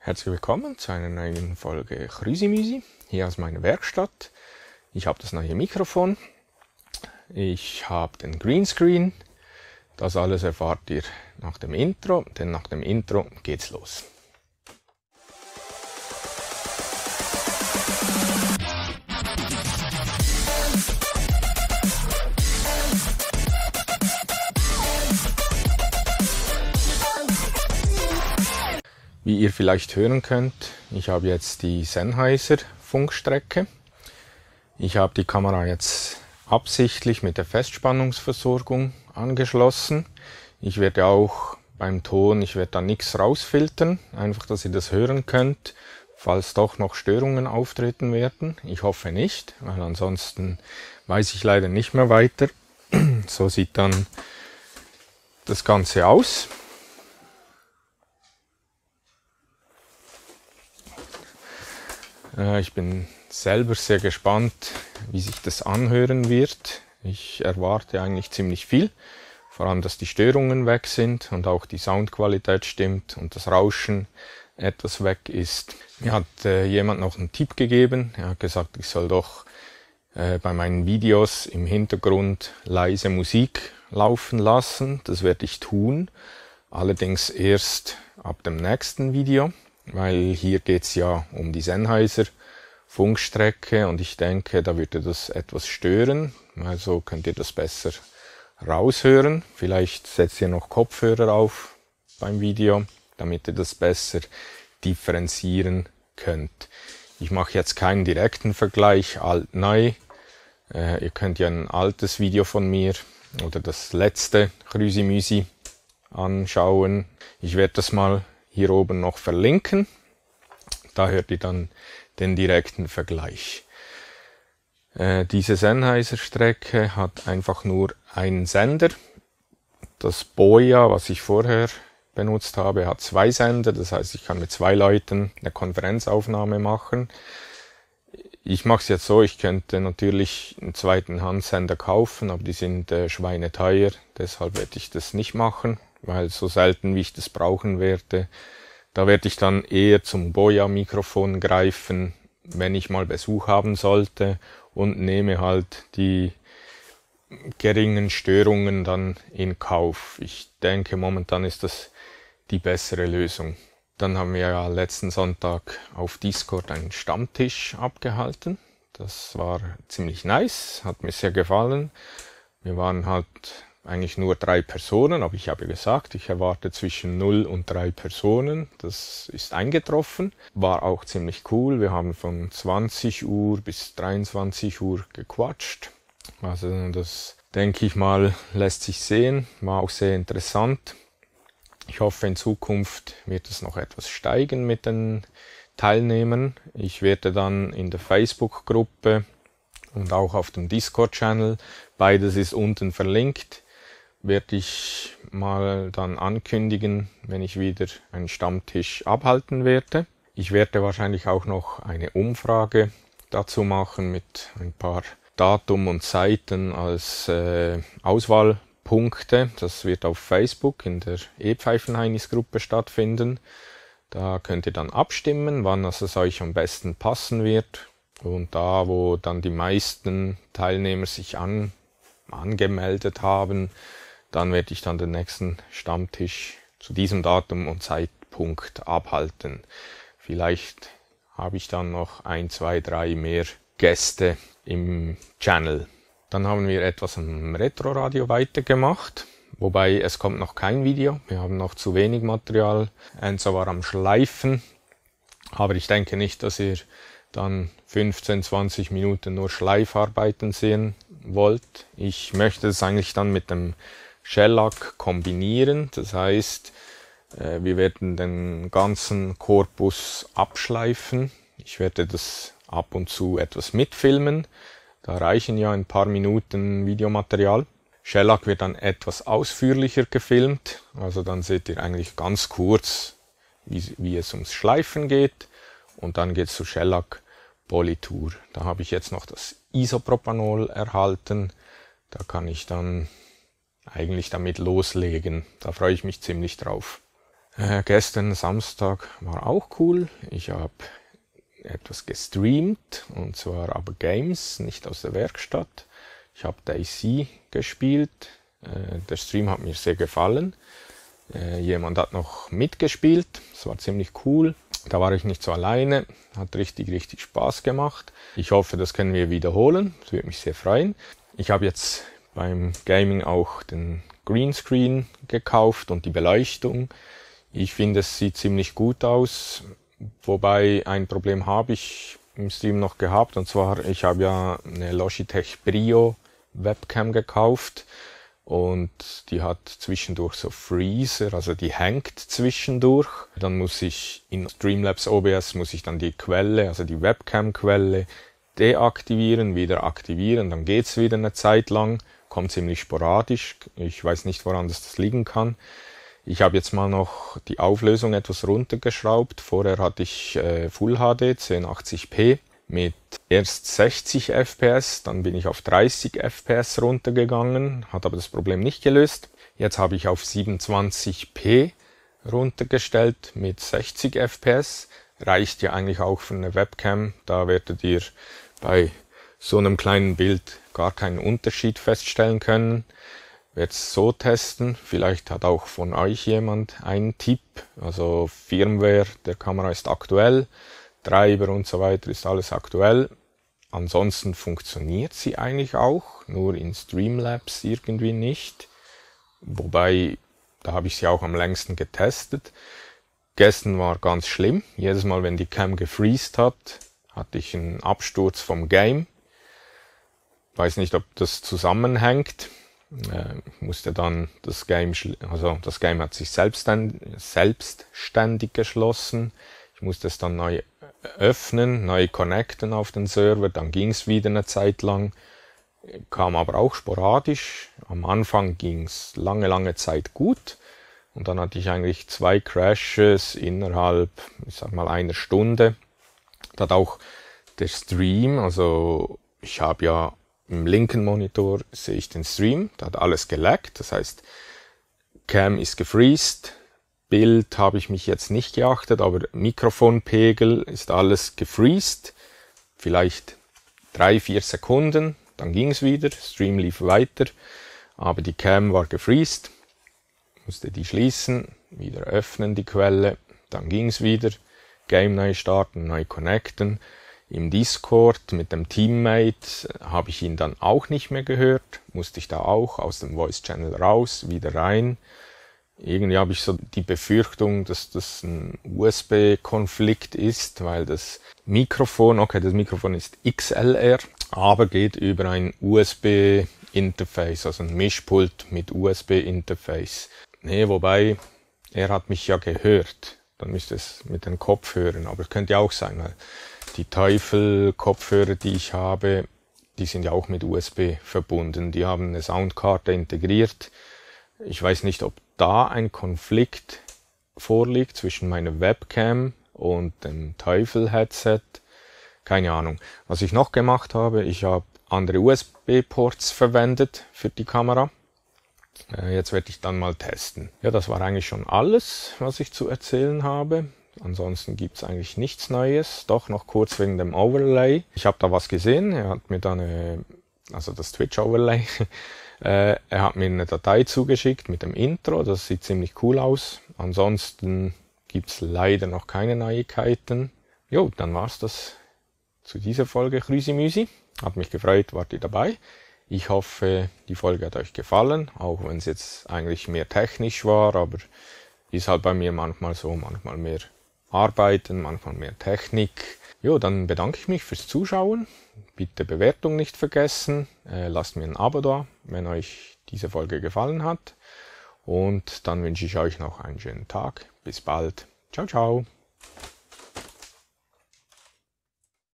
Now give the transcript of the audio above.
Herzlich willkommen zu einer neuen Folge Chrüsimüsi hier aus meiner Werkstatt. Ich habe das neue Mikrofon, ich habe den Greenscreen. Das alles erfahrt ihr nach dem Intro, denn nach dem Intro geht's los. Wie ihr vielleicht hören könnt, ich habe jetzt die Sennheiser Funkstrecke. Ich habe die Kamera jetzt absichtlich mit der Festspannungsversorgung angeschlossen. Ich werde auch beim Ton, ich werde da nichts rausfiltern, einfach, dass ihr das hören könnt, falls doch noch Störungen auftreten werden. Ich hoffe nicht, weil ansonsten weiß ich leider nicht mehr weiter. So sieht dann das Ganze aus. Ich bin selber sehr gespannt, wie sich das anhören wird. Ich erwarte eigentlich ziemlich viel, vor allem, dass die Störungen weg sind und auch die Soundqualität stimmt und das Rauschen etwas weg ist. Mir hat jemand noch einen Tipp gegeben. Er hat gesagt, ich soll doch bei meinen Videos im Hintergrund leise Musik laufen lassen. Das werde ich tun, allerdings erst ab dem nächsten Video. Weil hier geht's ja um die Sennheiser Funkstrecke und ich denke, da würde das etwas stören. Also könnt ihr das besser raushören. Vielleicht setzt ihr noch Kopfhörer auf beim Video, damit ihr das besser differenzieren könnt. Ich mache jetzt keinen direkten Vergleich alt-neu. Ihr könnt ja ein altes Video von mir oder das letzte Chrüsimüsi anschauen. Ich werde das mal hier oben noch verlinken. Da hört ihr dann den direkten Vergleich. Diese Sennheiser Strecke hat einfach nur einen Sender. Das Boya, was ich vorher benutzt habe, hat 2 Sender. Das heißt, ich kann mit 2 Leuten eine Konferenzaufnahme machen. Ich mache es jetzt so, ich könnte natürlich einen zweiten Handsender kaufen, aber die sind schweineteuer. Deshalb werde ich das nicht machen, weil so selten wie ich das brauchen werde, da werde ich dann eher zum Boya-Mikrofon greifen, wenn ich mal Besuch haben sollte und nehme halt die geringen Störungen dann in Kauf. Ich denke, momentan ist das die bessere Lösung. Dann haben wir ja letzten Sonntag auf Discord einen Stammtisch abgehalten. Das war ziemlich nice, hat mir sehr gefallen. Wir waren halt eigentlich nur 3 Personen, aber ich habe gesagt, ich erwarte zwischen 0 und 3 Personen. Das ist eingetroffen. War auch ziemlich cool. Wir haben von 20 Uhr bis 23 Uhr gequatscht. Also das, denke ich mal, lässt sich sehen. War auch sehr interessant. Ich hoffe, in Zukunft wird es noch etwas steigen mit den Teilnehmern. Ich werde dann in der Facebook-Gruppe und auch auf dem Discord-Channel, beides ist unten verlinkt, werde ich mal dann ankündigen, wenn ich wieder einen Stammtisch abhalten werde. Ich werde wahrscheinlich auch noch eine Umfrage dazu machen mit ein paar Datum und Zeiten als Auswahlpunkte. Das wird auf Facebook in der E-Pfeifenheinis-Gruppe stattfinden. Da könnt ihr dann abstimmen, wann es euch am besten passen wird. Und da, wo dann die meisten Teilnehmer sich angemeldet haben, dann werde ich dann den nächsten Stammtisch zu diesem Datum und Zeitpunkt abhalten. Vielleicht habe ich dann noch 1, 2, 3 mehr Gäste im Channel. Dann haben wir etwas am Retroradio weitergemacht, wobei es kommt noch kein Video. Wir haben noch zu wenig Material. Enzo war am Schleifen, aber ich denke nicht, dass ihr dann 15, 20 Minuten nur Schleifarbeiten sehen wollt. Ich möchte es eigentlich dann mit dem Shellac kombinieren. Das heißt, wir werden den ganzen Korpus abschleifen. Ich werde das ab und zu etwas mitfilmen. Da reichen ja ein paar Minuten Videomaterial. Shellac wird dann etwas ausführlicher gefilmt. Also dann seht ihr eigentlich ganz kurz, wie es ums Schleifen geht. Und dann geht es zu Shellac Politur. Da habe ich jetzt noch das Isopropanol erhalten. Da kann ich dann eigentlich damit loslegen. Da freue ich mich ziemlich drauf. Gestern Samstag war auch cool. Ich habe etwas gestreamt, und zwar aber Games, nicht aus der Werkstatt. Ich habe DayZ gespielt. Der Stream hat mir sehr gefallen. Jemand hat noch mitgespielt. Es war ziemlich cool. Da war ich nicht so alleine. Hat richtig Spaß gemacht. Ich hoffe, das können wir wiederholen. Das würde mich sehr freuen. Ich habe jetzt beim Gaming auch den Greenscreen gekauft und die Beleuchtung. Ich finde, es sieht ziemlich gut aus. Wobei, ein Problem habe ich im Stream noch gehabt. Und zwar, ich habe ja eine Logitech Brio Webcam gekauft. Und die hat zwischendurch so Freezer, also die hängt zwischendurch. Dann muss ich in Streamlabs OBS dann die Quelle, also die Webcam-Quelle deaktivieren, wieder aktivieren. Dann geht's wieder eine Zeit lang, kommt ziemlich sporadisch. Ich weiß nicht, woran das liegen kann. Ich habe jetzt mal noch die Auflösung etwas runtergeschraubt. Vorher hatte ich Full HD 1080p. Mit erst 60 FPS, dann bin ich auf 30 FPS runtergegangen, hat aber das Problem nicht gelöst. Jetzt habe ich auf 27p runtergestellt mit 60 FPS. Reicht ja eigentlich auch für eine Webcam, da werdet ihr bei so einem kleinen Bild gar keinen Unterschied feststellen können. Ich werde es so testen, vielleicht hat auch von euch jemand einen Tipp, also Firmware der Kamera ist aktuell. Treiber und so weiter ist alles aktuell. Ansonsten funktioniert sie eigentlich auch, nur in Streamlabs irgendwie nicht. Wobei, da habe ich sie auch am längsten getestet. Gestern war ganz schlimm. Jedes Mal, wenn die Cam gefreezed hat, hatte ich einen Absturz vom Game. Weiß nicht, ob das zusammenhängt. Ich musste dann das Game hat sich selbstständig geschlossen. Ich musste es dann neu öffnen, neu connecten auf den Server, dann ging es wieder eine Zeit lang, kam aber auch sporadisch. Am Anfang ging es lange Zeit gut und dann hatte ich eigentlich 2 Crashes innerhalb, ich sag mal, einer Stunde. Da hat auch der Stream, also ich habe ja im linken Monitor sehe ich den Stream, da hat alles gelaggt, das heißt Cam ist gefreezed. Bild habe ich mich jetzt nicht geachtet, aber Mikrofonpegel ist alles gefreezed. Vielleicht 3-4 Sekunden, dann ging es wieder, Stream lief weiter, aber die Cam war gefreezed. Musste die schließen, wieder öffnen die Quelle, dann ging es wieder, Game neu starten, neu connecten. Im Discord mit dem Teammate habe ich ihn dann auch nicht mehr gehört, musste ich da auch aus dem Voice Channel raus, wieder rein. Irgendwie habe ich so die Befürchtung, dass das ein USB-Konflikt ist, weil das Mikrofon ist XLR, aber geht über ein USB-Interface, also ein Mischpult mit USB-Interface. Nee, wobei, er hat mich ja gehört, dann müsste es mit den Kopfhörern, aber es könnte ja auch sein, weil die Teufel-Kopfhörer, die ich habe, die sind ja auch mit USB verbunden, die haben eine Soundkarte integriert. Ich weiß nicht, ob da ein Konflikt vorliegt zwischen meiner Webcam und dem Teufel-Headset. Keine Ahnung. Was ich noch gemacht habe, ich habe andere USB-Ports verwendet für die Kamera. Jetzt werde ich dann mal testen. Ja, das war eigentlich schon alles, was ich zu erzählen habe. Ansonsten gibt's eigentlich nichts Neues. Doch noch kurz wegen dem Overlay. Ich habe da was gesehen. Er hat mir dann das Twitch-Overlay. Er hat mir eine Datei zugeschickt mit dem Intro. Das sieht ziemlich cool aus. Ansonsten gibt's leider noch keine Neuigkeiten. Jo, dann war's das zu dieser Folge Krüsimüsi. Hat mich gefreut, wart ihr dabei. Ich hoffe, die Folge hat euch gefallen, auch wenn es jetzt eigentlich mehr technisch war, aber ist halt bei mir manchmal so, manchmal mehr Arbeiten, manchmal mehr Technik. Jo, dann bedanke ich mich fürs Zuschauen. Bitte Bewertung nicht vergessen. Lasst mir ein Abo da, wenn euch diese Folge gefallen hat. Und dann wünsche ich euch noch einen schönen Tag. Bis bald. Ciao, ciao.